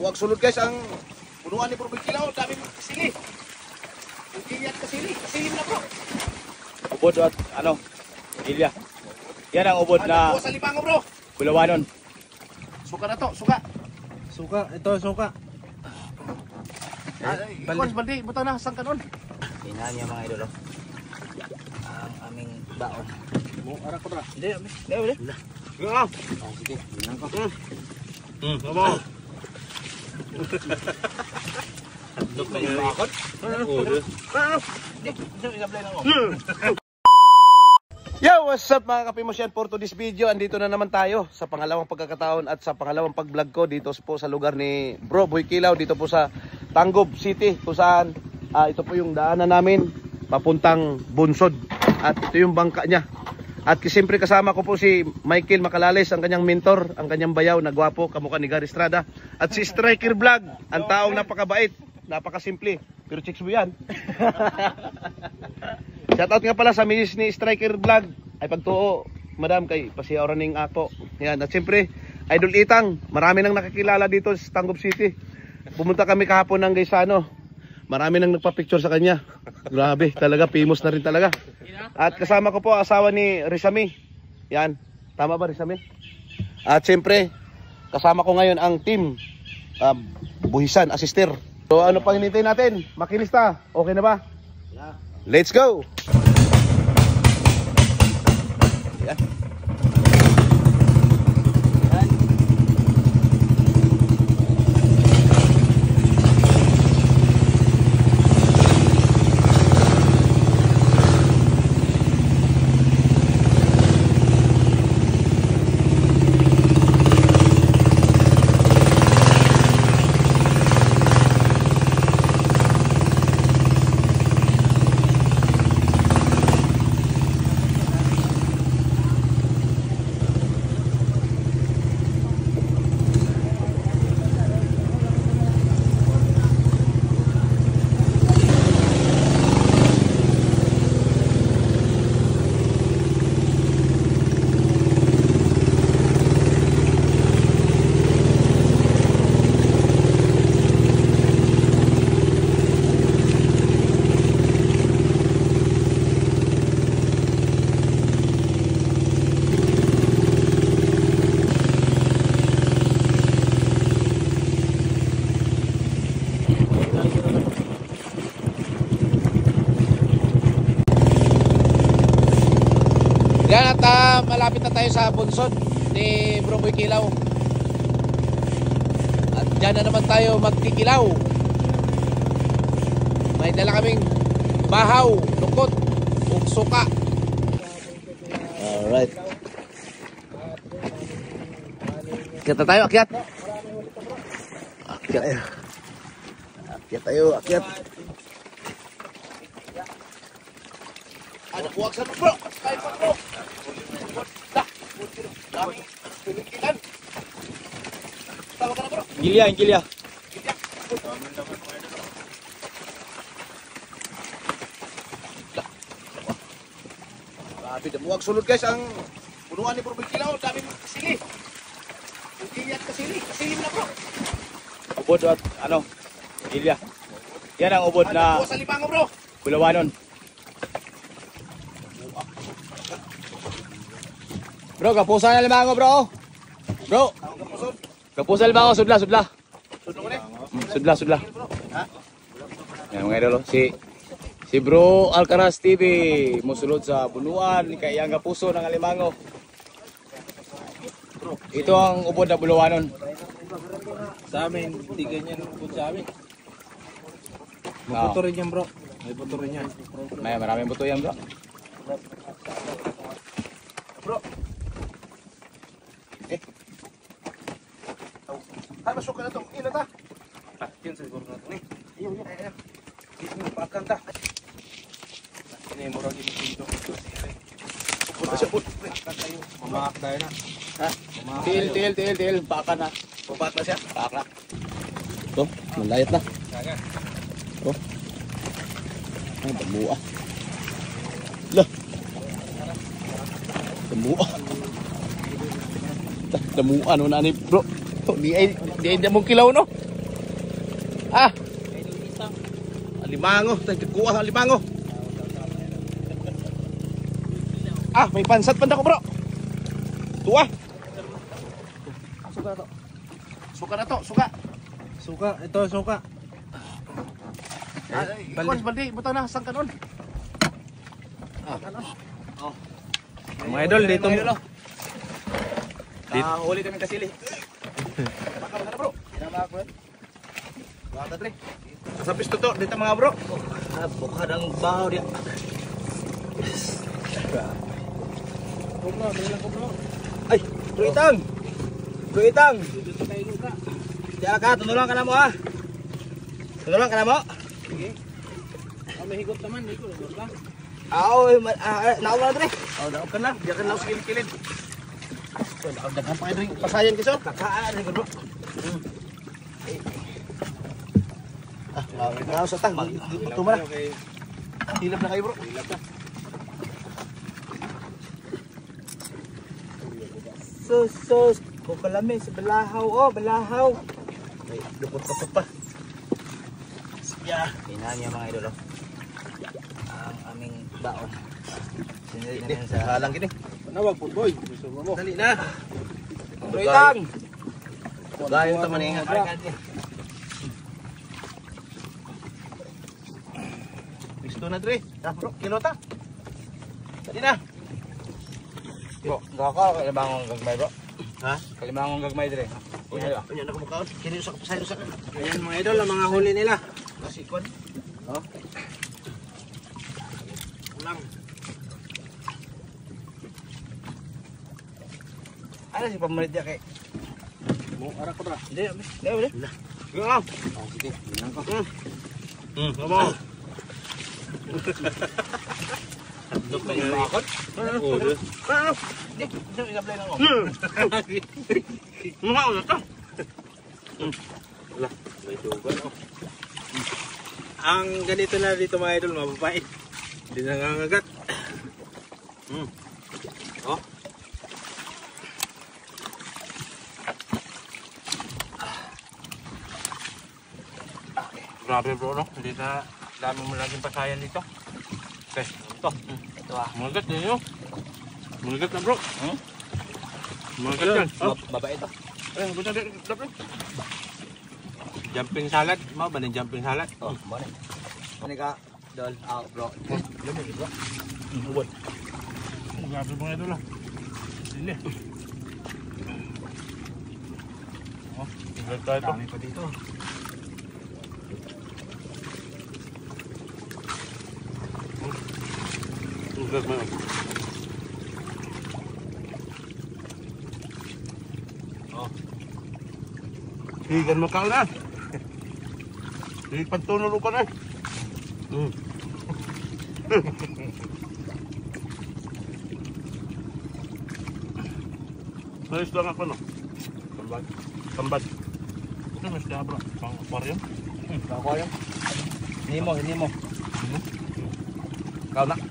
Huwag sulod guys ang punuan ni Bro Boykilaw. Dami mo kasili. Hindi yan kasili. Kasili na bro. Ubod at ano? Ilya. Yan ang ubod na sa limango bro. Bulawanon. Suka na to. Suka. Suka. Ito suka. Ikon, bandi. Butang na. Saan ka nun? Tingnan niyo mga idolo. Ang aming baon. Mo, arak ko na. Hindi. Nga. Sige. Tingnan ko. Amo. Dok na yung bakot. Yo, what's up mga kapimosyan? For today's video, andito na naman tayo sa pangalawang pagkakataon at sa pangalawang pag-vlog ko dito po sa lugar ni Bro Boykilaw, dito po sa Tanggob City, kung saan ito po yung daanan namin papuntang Bunsod at ito yung bangka niya. At siyempre kasama ko po si Michael Macalales, ang kanyang mentor, ang kanyang bayaw na gwapo, kamukha ni Gary Estrada. At si Striker Vlog, ang taong napakabait, napakasimple, pero chicks mo yan. Shoutout nga pala sa misis ni Striker Vlog, ay pagtuo, madam, kay pasiyaw ning ako. Yan. At siyempre, Idol Itang, marami nang nakikilala dito sa Tanggob City. Pumunta kami kahapon ng Gaisano, marami nang nagpa-picture sa kanya. Grabe, talaga, famous na rin talaga. At kasama ko po asawa ni Rizami. Yan, tama ba Rizami? At siyempre, kasama ko ngayon ang team Buhisan, Asister. So ano pang hinintay natin? Makinista, okay na ba? Yeah. Let's go! Yeah. Yan at malapit na tayo sa Bunsod ni Bro Boykilaw. At dyan na naman tayo magtikilaw. May dala kaming bahaw, lukot, ug suka. Alright. Akyat na tayo, akyat. Akyat tayo. Akyat tayo, akyat. Ano buwag sa bro? Kaya pa bro. Dami pilikilan. Tawag ka na bro. Gilya, Gilya. Grabe, damuwag sulod guys ang punuan ni Bro Boykilaw. Dami mo kasili. Hindi yan kasili. Kasili na bro. Ubod at ano? Ilya. Yan ang ubod na sa limango bro. Bulawanon. Bro, kapusa na limango bro. Bro. Kapusa limango, sudla. Sudla. Ha? Yan mga idolo, si Bro Alcaraz TV musulod sa bunuan kay ang kapuso ng alimango. Ito ang ubod na Bulawanon. Sa amin, hindi ganyan ubod sa amin. May Oo. buto rin yan bro. May buto rin yan. May maraming buto yan bro. Bro. Ay, masuk ka na itong ilan ta? Yun siguro na ito eh. Ayun. Dito yung pakan ta. Ini mura din dito. Put na siya, put. Mamaak tayo na. Ha? Til. Baka na. Pupat na siya. Baka. Ito, malayat na. Kaga. Ito. Ay, damua. Lah. Damua. Damua, ano na ni bro? Di ay mong kilaw no? Ah, Idol isang. alimango, kuha ang alimango. Ah, may pansat pa ko bro. Tuwa. Suka na to. Suka na to, suka. Suka, ito suka. Ikon, bandi, butang na, sang kanon. Mga idol, dito mo. Huli kami kasili. Baka na bro. Kinama ako. Baka tre. Sa pisto to, dito mga bro. Buka ng bahaw dia. Ay, Bro Itang! Bro Itang! Diya ka, tunulang ka na mo ha. Tunulang ka na mo. May higot naman, higot ba? Nakuha na tre. Oh, daog ka na. Diyan ka na sa kilid-kilid. Daghan pa kayo rin pasayan kiso. Kakaan na bro. Ah, sa tang. Dito mo na. Hilap na kayo bro. Sus, kukalami sa balahaw. Oh, balahaw. Ay, lupot pa. Yeah. Tingnan niya mga idol. Ang aming baon. Sinili na yan sa... Halang gini. Panawag po boy. Gusto mo mo. Dali na. Bro Itang! Gayon ta maninga. Pisto na dre. Ah, bro, kilota. Dali na. Bro, gaka kalimangong gagmay bro. Ha? Kalimangong gagmay dire. Unya na ko makaon. Kini sa pasayo sa. Ayan mga idol, ang mga huli nila. Sikon. Ulang. Ano si pamalit niya kay? Mo, arak ko bra. Hindi, hindi. Yo, ah. Oh, sige, bilang ko. Come on. Dok na yung bakot. Ano? Hindi, ito i-apply lang ako. Mga ano to? Wala, may dugan oh. Ang ganito na dito mga idol, mababait. Hindi nangangagat. Oh. Grabe bro, no? Hindi na dami mo laging pasayan dito. Okay, ito. Ito ah. Malagat din yun. Malagat na bro. Malagat yan. Babae ito. Eh, buta din dapat. Jumping salad. Mau ba ng jumping salad? Oh, mana? Mana ka? Dol, out bro. Lumig bro. Ubod. Grabe mga idol ah. Sili. Oh, tinggal tayo ito. Dami pa dito. Ubod mo. Oh. Higan mo ka na. Hindi pagtunulo ka na. Ayos lang ako no. Tambag. Tambad. Ito mas kaya bro. Pang aquarium. Ako yung. Hindi mo. Kau nak?